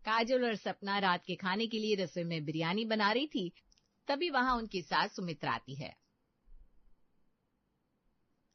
काजल और सपना रात के खाने के लिए रसोई में बिरयानी बना रही थी। तभी वहां उनकी सास सुमित्रा आती है।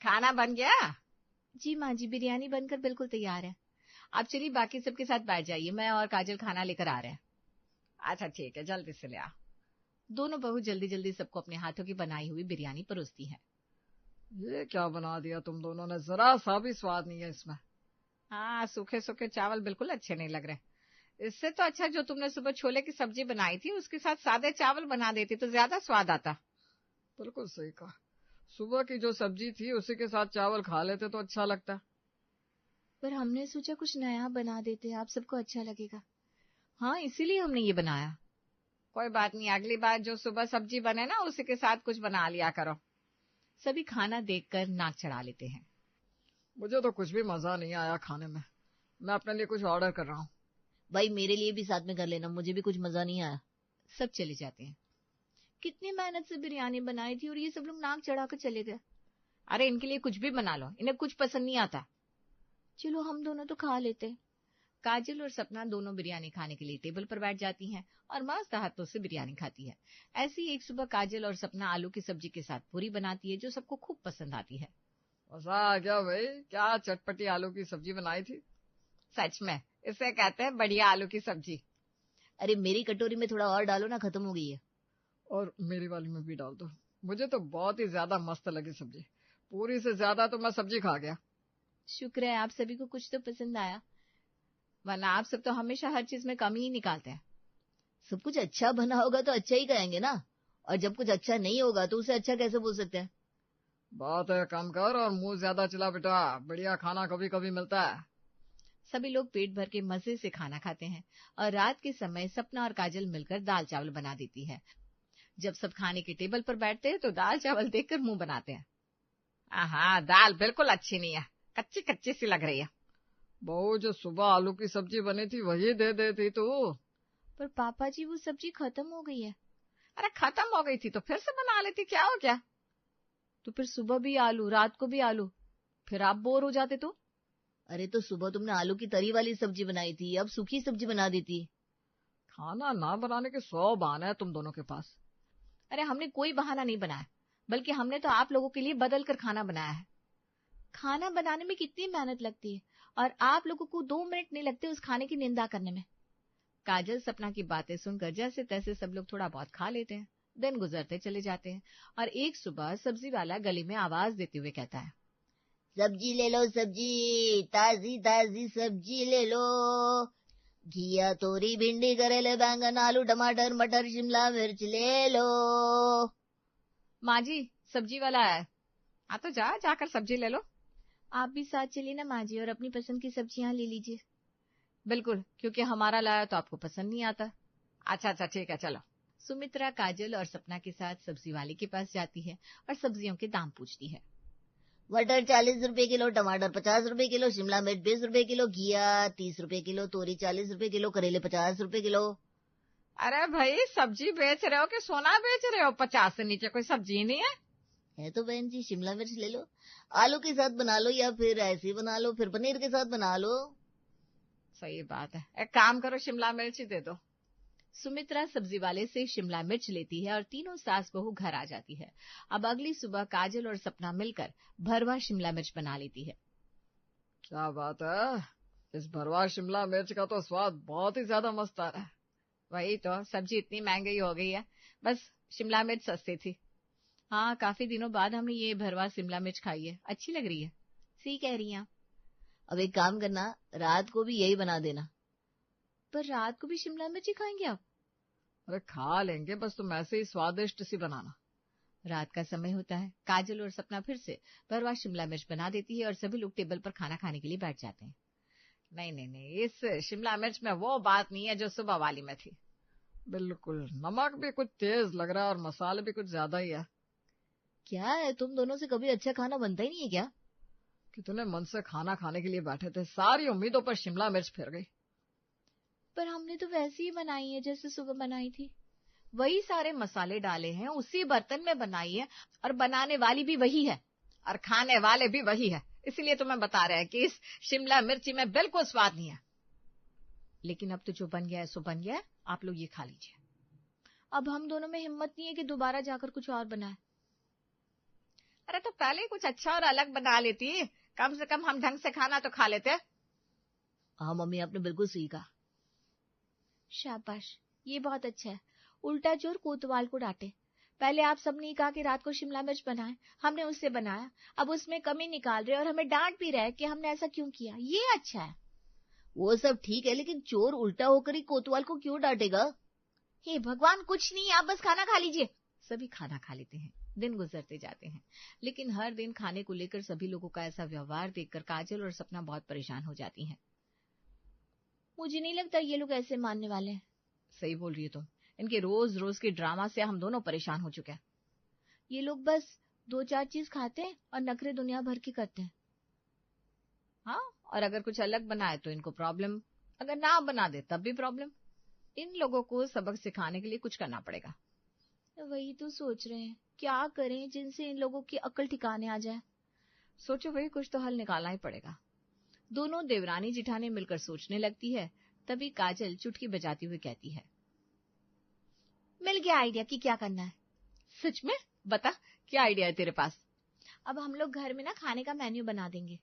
खाना बन गया? जी माँ जी, बिरयानी बनकर बिल्कुल तैयार है। आप चलिए बाकी सबके साथ बैठ जाइए, मैं और काजल खाना लेकर आ रहे हैं। अच्छा ठीक है, जल्दी से ले आ। दोनों बहू जल्दी जल्दी सबको अपने हाथों की बनाई हुई बिरयानी परोसती है। ये क्या बना दिया तुम दोनों ने, जरा सा भी स्वाद नहीं है इसमें। हाँ, सूखे सूखे चावल बिल्कुल अच्छे नहीं लग रहे। इससे तो अच्छा जो तुमने सुबह छोले की सब्जी बनाई थी उसके साथ सादे चावल बना देती तो ज्यादा स्वाद आता। बिल्कुल सही कहा, सुबह की जो सब्जी थी उसी के साथ चावल खा लेते तो अच्छा लगता। पर हमने सोचा कुछ नया बना देते, आप सबको अच्छा लगेगा। हाँ, इसीलिए हमने ये बनाया। कोई बात नहीं, अगली बार जो सुबह सब्जी बने ना उसी के साथ कुछ बना लिया करो। सभी खाना देखकर नाक चढ़ा लेते हैं। मुझे तो कुछ भी मजा नहीं आया खाने में, मैं अपने लिए कुछ ऑर्डर कर रहा हूँ। भाई मेरे लिए भी साथ में कर लेना, मुझे भी कुछ मजा नहीं आया। सब चले जाते हैं। कितनी मेहनत से बिरयानी बनाई थी और ये सब लोग नाक चढ़ाकर चले गए। अरे इनके लिए कुछ भी बना लो, इन्हें कुछ पसंद नहीं आता। चलो हम दोनों तो खा लेते। काजल और सपना दोनों बिरयानी खाने के लिए टेबल पर बैठ जाती हैं और मस्त हाथों से बिरयानी खाती है। ऐसी एक सुबह काजल और सपना आलू की सब्जी के साथ पूरी बनाती है जो सबको खूब पसंद आती है। मजा आ गया भाई, क्या चटपटी आलू की सब्जी बनाई थी। सच में इसे कहते हैं बढ़िया आलू की सब्जी। अरे मेरी कटोरी में थोड़ा और डालो ना, खत्म हो गई है। और मेरी वाली में भी डाल दो, मुझे तो बहुत ही ज्यादा मस्त लगी सब्जी, पूरी से ज्यादा तो मैं सब्जी खा गया। शुक्र है आप सभी को कुछ तो पसंद आया, वरना आप सब तो हमेशा हर चीज में कमी ही निकालते हैं। सब कुछ अच्छा बना होगा तो अच्छा ही कहेंगे ना, और जब कुछ अच्छा नहीं होगा तो उसे अच्छा कैसे बोल सकते हैं। बात है, काम कर और मुंह ज्यादा चला बेटा, बढ़िया खाना कभी कभी मिलता है। सभी लोग पेट भर के मजे से खाना खाते हैं और रात के समय सपना और काजल मिलकर दाल चावल बना देती है। जब सब खाने के टेबल पर बैठते हैं तो दाल चावल देखकर मुंह बनाते हैं। हाँ, दाल बिल्कुल अच्छी नहीं है, कच्ची कच्ची सी लग रही है। बहू जो सुबह आलू की सब्जी बनी थी वही दे देती तू। पर पापा जी वो सब्जी खत्म हो गई है। अरे खत्म हो गई थी तो फिर से बना लेती, क्या हो गया। तो फिर सुबह भी आलू रात को भी आलू, फिर आप बोर हो जाते तो। अरे तो सुबह तुमने आलू की तरी वाली सब्जी बनाई थी, अब सूखी सब्जी बना देती। खाना ना बनाने के 100 बहाने हैं तुम दोनों के पास। अरे हमने कोई बहाना नहीं बनाया, बल्कि हमने तो आप लोगों के लिए बदल कर खाना बनाया है। खाना बनाने में कितनी मेहनत लगती है और आप लोगों को 2 मिनट नहीं लगते उस खाने की निंदा करने में। काजल सपना की बातें सुनकर जैसे तैसे सब लोग थोड़ा बहुत खा लेते हैं। दिन गुजरते चले जाते हैं और एक सुबह सब्जी वाला गली में आवाज देते हुए कहता है, सब्जी ले लो सब्जी, ताजी ताजी सब्जी ले लो। घिया तोरी भिंडी करेले बैंगन आलू टमाटर मटर शिमला मिर्च ले लो। माँ जी सब्जी वाला है, हाँ तो जाकर सब्जी ले लो। आप भी साथ चलिए ना माँ जी और अपनी पसंद की सब्जियां ले लीजिए। बिल्कुल, क्योंकि हमारा लाया तो आपको पसंद नहीं आता। अच्छा ठीक है चलो। सुमित्रा काजल और सपना के साथ सब्जी वाले के पास जाती है और सब्जियों के दाम पूछती है। मटर 40 रुपए किलो, टमाटर 50 रुपए किलो, शिमला मिर्च 20 रुपए किलो, घिया 30 रुपए किलो, तोरी 40 रुपए किलो, करेले 50 रुपए किलो। अरे भाई सब्जी बेच रहे हो कि सोना बेच रहे हो, 50 से नीचे कोई सब्जी नहीं है तो बहन जी शिमला मिर्च ले लो, आलू के साथ बना लो या फिर ऐसे बना लो, फिर पनीर के साथ बना लो। सही बात है, एक काम करो शिमला मिर्च ही दे दो। सुमित्रा सब्जी वाले से शिमला मिर्च लेती है और तीनों सास बहू घर आ जाती है। अब अगली सुबह काजल और सपना मिलकर भरवा शिमला मिर्च बना लेती है। क्या बात है, इस भरवा शिमला मिर्च का तो स्वाद बहुत ही ज्यादा मस्त आ रहा है। वही तो, सब्जी इतनी महंगी हो गई है, बस शिमला मिर्च सस्ती थी। हाँ, काफी दिनों बाद हमने ये भरवा शिमला मिर्च खाई है, अच्छी लग रही है। सही कह रही हैं। अब एक काम करना, रात को भी यही बना देना। पर रात को भी शिमला मिर्च ही खाएंगे आप? अरे खा लेंगे, बस तुम ऐसे ही स्वादिष्ट सी बनाना। रात का समय होता है, काजल और सपना फिर से भरवा शिमला मिर्च बना देती है और सभी लोग टेबल पर खाना खाने के लिए बैठ जाते हैं। नहीं, इस शिमला मिर्च में वो बात नहीं है जो सुबह वाली में थी। बिल्कुल, नमक भी कुछ तेज लग रहा है और मसाले भी कुछ ज्यादा ही है। क्या है, तुम दोनों से कभी अच्छा खाना बनता ही नहीं है क्या? कितने मन से खाना खाने के लिए बैठे थे, सारी उम्मीदों पर शिमला मिर्च फिर गई। पर हमने तो वैसे ही बनाई है जैसे सुबह बनाई थी, वही सारे मसाले डाले हैं, उसी बर्तन में बनाई है और बनाने वाली भी वही है और खाने वाले भी वही है, इसलिए तो मैं बता रहा है कि इस शिमला मिर्ची में बिल्कुल स्वाद नहीं है। लेकिन अब तो जो बन गया है सो बन गया है, आप लोग ये खा लीजिए। अब हम दोनों में हिम्मत नहीं है कि दोबारा जाकर कुछ और बनाए। अरे तो पहले कुछ अच्छा और अलग बना लेती, कम से कम हम ढंग से खाना तो खा लेते। हाँ मम्मी, आपने बिल्कुल सही कहा। शाबाश, ये बहुत अच्छा है। उल्टा चोर कोतवाल को डांटे। पहले आप सबने कहा कि रात को शिमला मिर्च बनाए, हमने उससे बनाया, अब उसमें कमी निकाल रहे और हमें डांट भी रहे कि हमने ऐसा क्यों किया। ये अच्छा है। वो सब ठीक है, लेकिन चोर उल्टा होकर ही कोतवाल को क्यों डांटेगा? हे भगवान, कुछ नहीं, आप बस खाना खा लीजिए। सभी खाना खा लेते हैं, दिन गुजरते जाते हैं, लेकिन हर दिन खाने को लेकर सभी लोगों का ऐसा व्यवहार देखकर काजल और सपना बहुत परेशान हो जाती हैं। मुझे नहीं लगता ये लोग ऐसे मानने वाले हैं। सही बोल रही है तुम, इनके रोज रोज के ड्रामा से हम दोनों परेशान हो चुके हैं। ये लोग बस 2-4 चीज खाते हैं और नखरे दुनिया भर की करते हैं। हाँ, और अगर कुछ अलग बनाए तो इनको प्रॉब्लम, अगर ना बना दे तब भी प्रॉब्लम। इन लोगों को सबक सिखाने के लिए कुछ करना पड़ेगा। वही तो सोच रहे हैं, क्या करें जिनसे इन लोगों की अक्ल ठिकाने आ जाए। सोचो, वही कुछ तो हल निकालना ही पड़ेगा। दोनों देवरानी जिठानी मिलकर सोचने लगती है। तभी काजल चुटकी बजाती हुई कहती है, मिल गया आइडिया कि क्या करना है। सच में? बता, क्या आइडिया है तेरे पास? अब हम लोग घर में ना खाने का मेन्यू बना देंगे।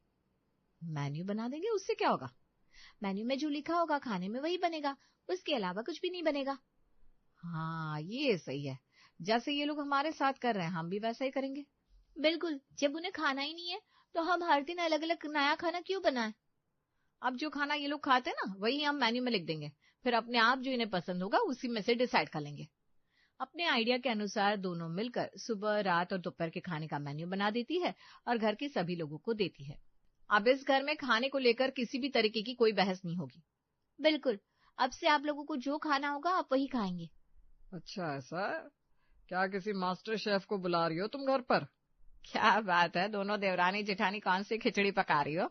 मेन्यू बना देंगे? उससे क्या होगा? मेन्यू में जो लिखा होगा खाने में वही बनेगा, उसके अलावा कुछ भी नहीं बनेगा। हाँ, ये सही है। जैसे ये लोग हमारे साथ कर रहे हैं, हम भी वैसा ही करेंगे। बिल्कुल, जब उन्हें खाना ही नहीं है तो हम हर दिन अलग अलग नया खाना क्यों बनाएं? अब जो खाना ये लोग खाते हैं ना, वही हम मेन्यू में लिख देंगे, फिर अपने आप जो इन्हें पसंद होगा उसी में से डिसाइड कर लेंगे। अपने आइडिया के अनुसार दोनों मिलकर सुबह, रात और दोपहर के खाने का मेन्यू बना देती है और घर के सभी लोगों को देती है। अब इस घर में खाने को लेकर किसी भी तरीके की कोई बहस नहीं होगी। बिल्कुल, अब से आप लोगों को जो खाना होगा आप वही खाएंगे। अच्छा, ऐसा है? क्या किसी मास्टर शेफ को बुला रही हो तुम घर पर? क्या बात है, दोनों देवरानी जेठानी कौन सी खिचड़ी पका रही हो?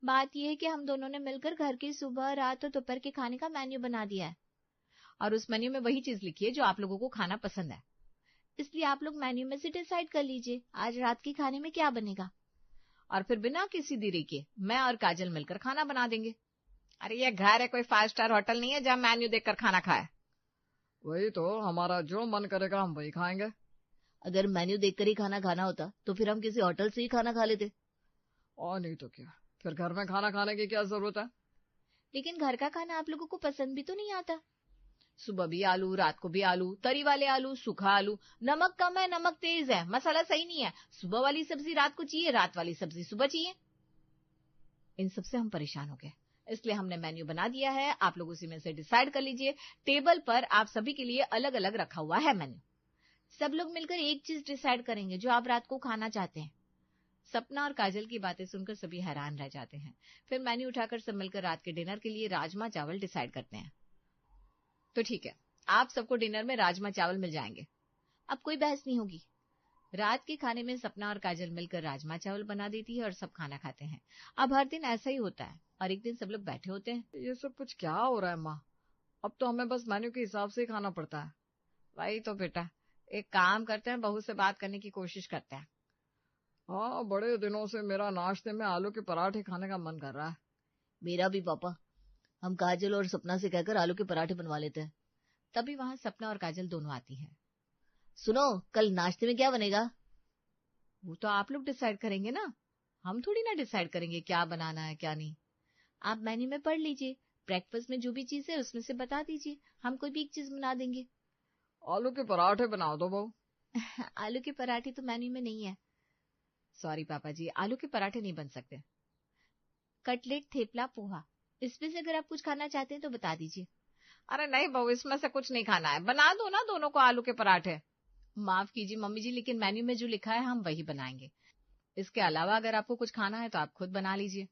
बात यह है कि हम दोनों ने मिलकर घर की सुबह, रात और दोपहर के खाने का मेन्यू बना दिया है और उस मेन्यू में वही चीज लिखी है जो आप लोगों को खाना पसंद है। इसलिए आप लोग मेन्यू में से डिसाइड कर लीजिए आज रात के खाने में क्या बनेगा, और फिर बिना किसी देरी के मैं और काजल मिलकर खाना बना देंगे। अरे ये घर है, कोई 5 स्टार होटल नहीं है जहाँ मेन्यू देखकर खाना खाए। वही तो, हमारा जो मन करेगा हम वही खाएंगे। अगर मेन्यू देखकर ही खाना खाना होता तो फिर हम किसी होटल से ही खाना खा लेते। और नहीं तो क्या, फिर घर में खाना खाने की क्या जरूरत है? लेकिन घर का खाना आप लोगों को पसंद भी तो नहीं आता। सुबह भी आलू, रात को भी आलू, तरी वाले आलू, सूखा आलू, नमक कम है, नमक तेज है, मसाला सही नहीं है, सुबह वाली सब्जी रात को चाहिए, रात वाली सब्जी सुबह चाहिए। इन सबसे हम परेशान हो गए, इसलिए हमने मेन्यू बना दिया है। आप लोग उसी में से डिसाइड कर लीजिए। टेबल पर आप सभी के लिए अलग अलग रखा हुआ है मेन्यू। सब लोग मिलकर एक चीज डिसाइड करेंगे जो आप रात को खाना चाहते हैं। सपना और काजल की बातें सुनकर सभी हैरान रह जाते हैं। फिर मेन्यू उठाकर सब मिलकर रात के डिनर के लिए राजमा चावल डिसाइड करते हैं। तो ठीक है, आप सबको डिनर में राजमा चावल मिल जाएंगे। अब कोई बहस नहीं होगी। रात के खाने में सपना और काजल मिलकर राजमा चावल बना देती है और सब खाना खाते हैं। अब हर दिन ऐसा ही होता है और एक दिन सब लोग बैठे होते हैं। ये सब कुछ क्या हो रहा है माँ? अब तो हमें बस मेन्यू के हिसाब से ही खाना पड़ता है। वही तो बेटा, एक काम करते हैं, बहू से बात करने की कोशिश करते हैं। हाँ, बड़े दिनों से मेरा नाश्ते में आलू के पराठे खाने का मन कर रहा है। मेरा भी पापा। हम काजल और सपना से कहकर आलू के पराठे बनवा लेते हैं। तभी वहां सपना और काजल दोनों आती हैं। सुनो, कल नाश्ते में क्या बनेगा? वो तो आप लोग डिसाइड करेंगे ना, हम थोड़ी ना डिसाइड करेंगे क्या बनाना है क्या नहीं। आप मेन्यू में पढ़ लीजिए, ब्रेकफास्ट में जो भी चीज है उसमें से बता दीजिए, हम कोई भी एक चीज बना देंगे। आलू के पराठे बनाओ दो बहू। आलू के पराठे तो मेन्यू में नहीं है। सॉरी पापा जी, आलू के पराठे नहीं बन सकते। कटलेट, थेपला, पोहा, इसमें से अगर आप कुछ खाना चाहते हैं तो बता दीजिए। अरे नहीं बहू, इसमें से कुछ नहीं खाना है, बना दो ना दोनों को आलू के पराठे। माफ कीजिए मम्मी जी, लेकिन मेन्यू में जो लिखा है हम वही बनाएंगे। इसके अलावा अगर आपको कुछ खाना है तो आप खुद बना लीजिए।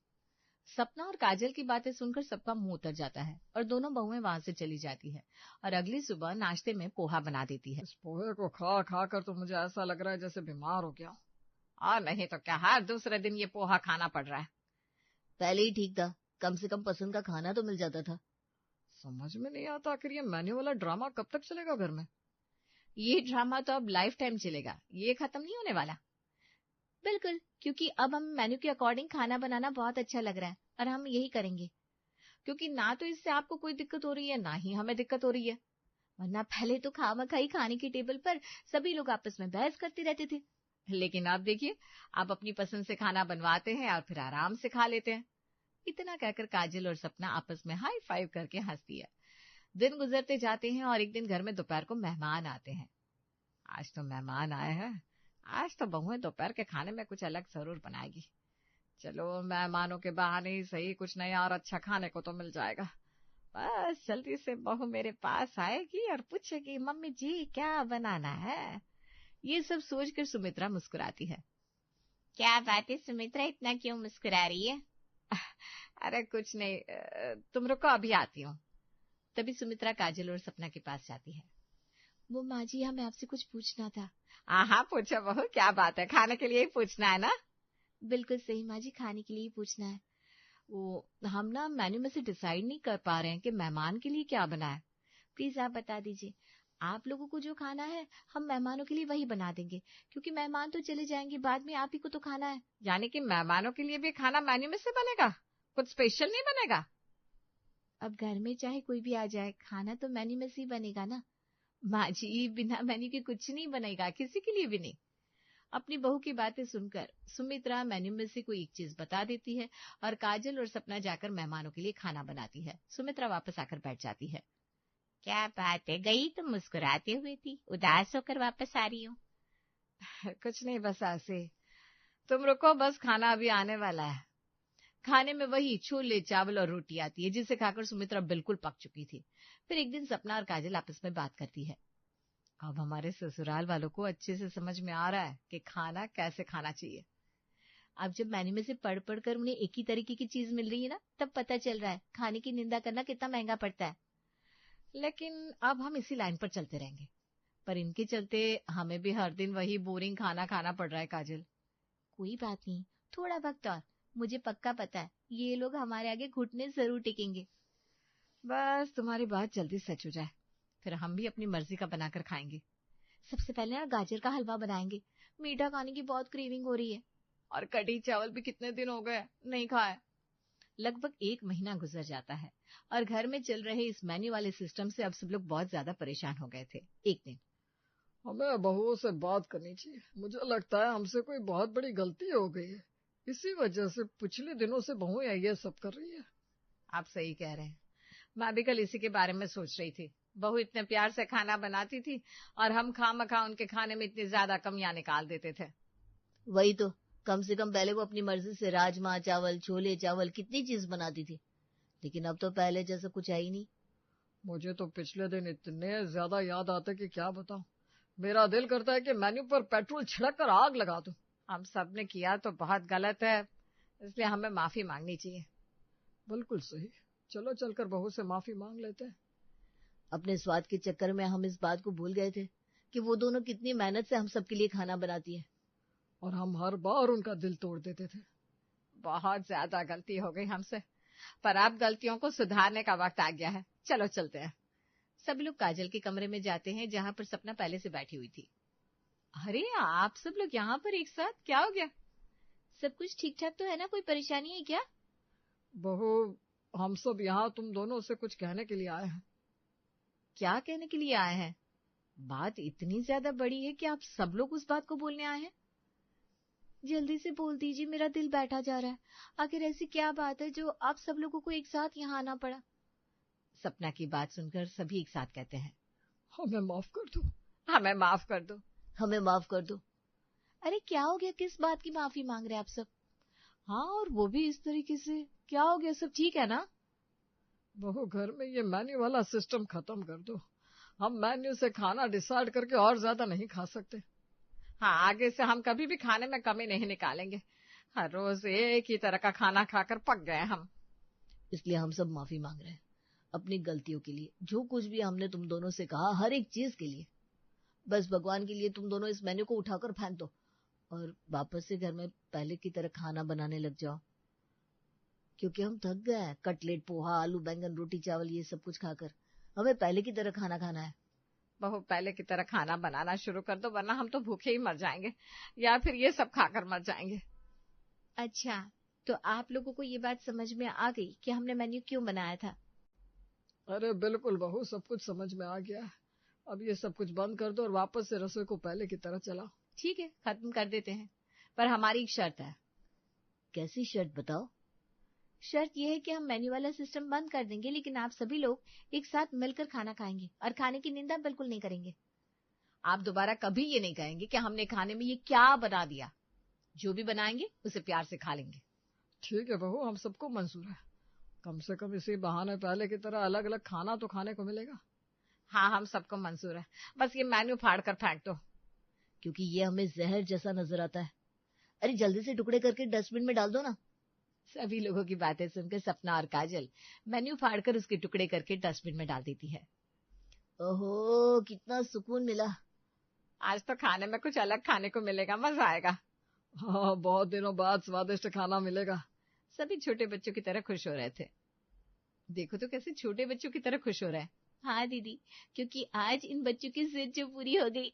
सपना और काजल की बातें सुनकर सबका मुंह उतर जाता है और दोनों बहुएं वहां से चली जाती है और अगली सुबह नाश्ते में पोहा बना देती है। इस पोहे को खा खा कर तो मुझे ऐसा लग रहा है जैसे बीमार हो गया। और नहीं तो क्या, हर दूसरे दिन ये पोहा खाना पड़ रहा है। पहले ही ठीक था, कम से कम पसंद का खाना तो मिल जाता था। समझ में नहीं आता आखिर ये मेन्यू वाला ड्रामा कब तक चलेगा घर में। ये ड्रामा तो अब लाइफ टाइम चलेगा, ये खत्म नहीं होने वाला। बिल्कुल, क्योंकि अब हम मेन्यू के अकॉर्डिंग खाना बनाना बहुत अच्छा लग रहा है और हम यही करेंगे। क्योंकि ना तो इससे आपको कोई दिक्कत हो रही है, ना ही हमें दिक्कत हो रही है। वरना पहले तो खामखाई खाने की टेबल पर सभी लोग आपस में बहस करते रहते थे। लेकिन आप देखिए, आप अपनी पसंद से खाना बनवाते हैं और फिर आराम से खा लेते हैं। इतना कहकर काजल और सपना आपस में हाई फाइव करके हंसती है। दिन गुजरते जाते हैं और एक दिन घर में दोपहर को मेहमान आते हैं। आज तो मेहमान आए हैं, आज तो बहुएं दोपहर के खाने में कुछ अलग जरूर बनाएगी। चलो, मेहमानों के बहाने ही सही कुछ नया और अच्छा खाने को तो मिल जाएगा। बस जल्दी से बहू मेरे पास आएगी और पूछेगी, मम्मी जी क्या बनाना है। ये सब सोचकर सुमित्रा मुस्कुराती है। क्या बात है सुमित्रा, इतना क्यों मुस्कुरा रही है? अरे कुछ नहीं, तुम रुको अभी आती हूँ। तभी सुमित्रा काजल और सपना के पास जाती है। वो माँ जी, हमें आपसे कुछ पूछना था। हाँ पूछो बहू, क्या बात है, खाने के लिए ही पूछना है ना? बिल्कुल सही माँ जी, खाने के लिए ही पूछना है। वो हम ना मेन्यू में से डिसाइड नहीं कर पा रहे हैं कि मेहमान के लिए क्या बनाए। प्लीज आप बता दीजिए। आप लोगों को जो खाना है हम मेहमानों के लिए वही बना देंगे, क्योंकि मेहमान तो चले जाएंगे, बाद में आप ही को तो खाना है। यानी कि मेहमानों के लिए भी खाना मेन्यू में से बनेगा, कुछ स्पेशल नहीं बनेगा? अब घर में चाहे कोई भी आ जाए, खाना तो मेन्यू में से ही बनेगा ना। माँ जी, बिना मेन्यू के कुछ नहीं बनेगा, किसी के लिए भी नहीं। अपनी बहू की बातें सुनकर सुमित्रा मेन्यू में से कोई एक चीज बता देती है और काजल और सपना जाकर मेहमानों के लिए खाना बनाती है। सुमित्रा वापस आकर बैठ जाती है। क्या बात है, गई तो मुस्कुराते हुए थी, उदास होकर वापस आ रही हो? कुछ नहीं, बस ऐसे। तुम रुको, बस खाना अभी आने वाला है। खाने में वही छोले चावल और रोटी आती है, जिसे खाकर सुमित्रा बिल्कुल पक चुकी थी। फिर एक दिन सपना और काजल आपस में बात करती है। अब हमारे ससुराल वालों को अच्छे से समझ में आ रहा है कि खाना कैसे खाना चाहिए। अब जब मेन्यू में से पढ़ पढ़ कर उन्हें एक ही तरीके की चीज मिल रही है ना, तब पता चल रहा है खाने की निंदा करना कितना महंगा पड़ता है। लेकिन अब हम इसी लाइन पर चलते रहेंगे, पर इनके चलते हमें भी हर दिन वही बोरिंग खाना खाना पड़ रहा है। काजल, कोई बात नहीं, थोड़ा वक्त और, मुझे पक्का पता है ये लोग हमारे आगे घुटने जरूर टेकेंगे। बस तुम्हारी बात जल्दी सच हो जाए, फिर हम भी अपनी मर्जी का बनाकर खाएंगे। सबसे पहले ना गाजर का हलवा बनाएंगे, मीठा खाने की बहुत क्रेविंग हो रही है। और कढ़ी चावल भी कितने दिन हो गए नहीं खाए। लगभग 1 महीना गुजर जाता है और घर में चल रहे इस मेन्यू वाले सिस्टम से अब सब लोग बहुत ज्यादा परेशान हो गए थे। एक दिन, हमें बहुओं से बात करनी चाहिए। मुझे लगता है हमसे कोई बहुत बड़ी गलती हो गई है, इसी वजह से पिछले दिनों से बहुएं ये सब कर रही है। आप सही कह रहे हैं, मैं भी कल इसी के बारे में सोच रही थी। बहू इतने प्यार से खाना बनाती थी और हम खामखा उनके खाने में इतनी ज्यादा कमियां निकाल देते थे। वही तो, कम से कम पहले वो अपनी मर्जी से राजमा चावल, छोले चावल, कितनी चीज बनाती थी, लेकिन अब तो पहले जैसा कुछ है ही नहीं। मुझे तो पिछले दिन इतने ज्यादा याद आते कि क्या बताऊं। मेरा दिल करता है कि मेन्यू पर पेट्रोल छिड़क कर आग लगा दूं। हम सब ने किया तो बहुत गलत है, इसलिए हमें माफी मांगनी चाहिए। बिल्कुल सही, चलो चलकर बहू से माफी मांग लेते हैं। अपने स्वाद के चक्कर में हम इस बात को भूल गए थे कि वो दोनों कितनी मेहनत से हम सबके लिए खाना बनाती है, और हम हर बार उनका दिल तोड़ देते थे। बहुत ज्यादा गलती हो गई हमसे, पर अब गलतियों को सुधारने का वक्त आ गया है। चलो चलते हैं। सब लोग काजल के कमरे में जाते हैं, जहां पर सपना पहले से बैठी हुई थी। अरे आप सब लोग यहाँ पर एक साथ, क्या हो गया? सब कुछ ठीक ठाक तो है ना, कोई परेशानी है क्या? बहू, हम सब यहाँ तुम दोनों से कुछ कहने के लिए आए हैं। क्या कहने के लिए आए हैं? बात इतनी ज्यादा बड़ी है कि आप सब लोग उस बात को बोलने आए हैं? जल्दी से बोल दीजिए, मेरा दिल बैठा जा रहा है। आखिर ऐसी क्या बात है जो आप सब लोगों को एक साथ यहाँ आना पड़ा? सपना की बात सुनकर सभी एक साथ कहते हैं, हमें माफ कर दो, हमें माफ कर दो, हमें माफ कर दो। अरे क्या हो गया, किस बात की माफी मांग रहे हैं आप सब? हाँ, और वो भी इस तरीके से, क्या हो गया, सब ठीक है ना? बहू, घर में ये मेन्यू वाला सिस्टम खत्म कर दो। हम मेन्यू से खाना डिसाइड करके और ज्यादा नहीं खा सकते। हाँ, आगे से हम कभी भी खाने में कमी नहीं निकालेंगे। हर रोज एक ही तरह का खाना खाकर पक गए हम। इसलिए हम सब माफी मांग रहे हैं अपनी गलतियों के लिए, जो कुछ भी हमने तुम दोनों से कहा, हर एक चीज के लिए। बस भगवान के लिए तुम दोनों इस मेन्यू को उठाकर फेंक दो और वापस से घर में पहले की तरह खाना बनाने लग जाओ, क्योंकि हम थक गए हैं कटलेट, पोहा, आलू बैंगन, रोटी चावल ये सब कुछ खाकर। हमें पहले की तरह खाना खाना है। बहू, पहले की तरह खाना बनाना शुरू कर दो, वरना हम तो भूखे ही मर जाएंगे या फिर ये सब खाकर मर जाएंगे। अच्छा, तो आप लोगों को ये बात समझ में आ गई कि हमने मेन्यू क्यों बनाया था? अरे बिल्कुल बहू, सब कुछ समझ में आ गया है। अब ये सब कुछ बंद कर दो और वापस से रसोई को पहले की तरह चलाओ। ठीक है, खत्म कर देते हैं, पर हमारी एक शर्त है। कैसी शर्त बताओ? शर्त यह है कि हम मेन्यू वाला सिस्टम बंद कर देंगे, लेकिन आप सभी लोग एक साथ मिलकर खाना खाएंगे और खाने की निंदा बिल्कुल नहीं करेंगे। आप दोबारा कभी ये नहीं कहेंगे कि हमने खाने में ये क्या बना दिया। जो भी बनाएंगे उसे प्यार से खा लेंगे। ठीक है बहू, हम सबको मंजूर है। कम से कम इसी बहाने पहले की तरह अलग अलग खाना तो खाने को मिलेगा। हाँ, हम सबको मंजूर है, बस ये मेन्यू फाड़ कर फेंक दो, क्योंकि ये हमें जहर जैसा नजर आता है। अरे जल्दी से टुकड़े करके डस्टबिन में डाल दो ना। सभी लोगों की बातें सुनकर सपना और काजल मेन्यू फाड़कर उसके टुकड़े करके डस्टबिन में डाल देती है। ओहो, कितना सुकून मिला। आज तो खाने में कुछ अलग खाने को मिलेगा, मजा आएगा। हाँ, बहुत दिनों बाद स्वादिष्ट खाना मिलेगा। सभी छोटे बच्चों की तरह खुश हो रहे थे। देखो तो कैसे छोटे बच्चों की तरह खुश हो रहे हैं। हाँ दीदी, क्योंकि आज इन बच्चों की जिद जो पूरी हो गई।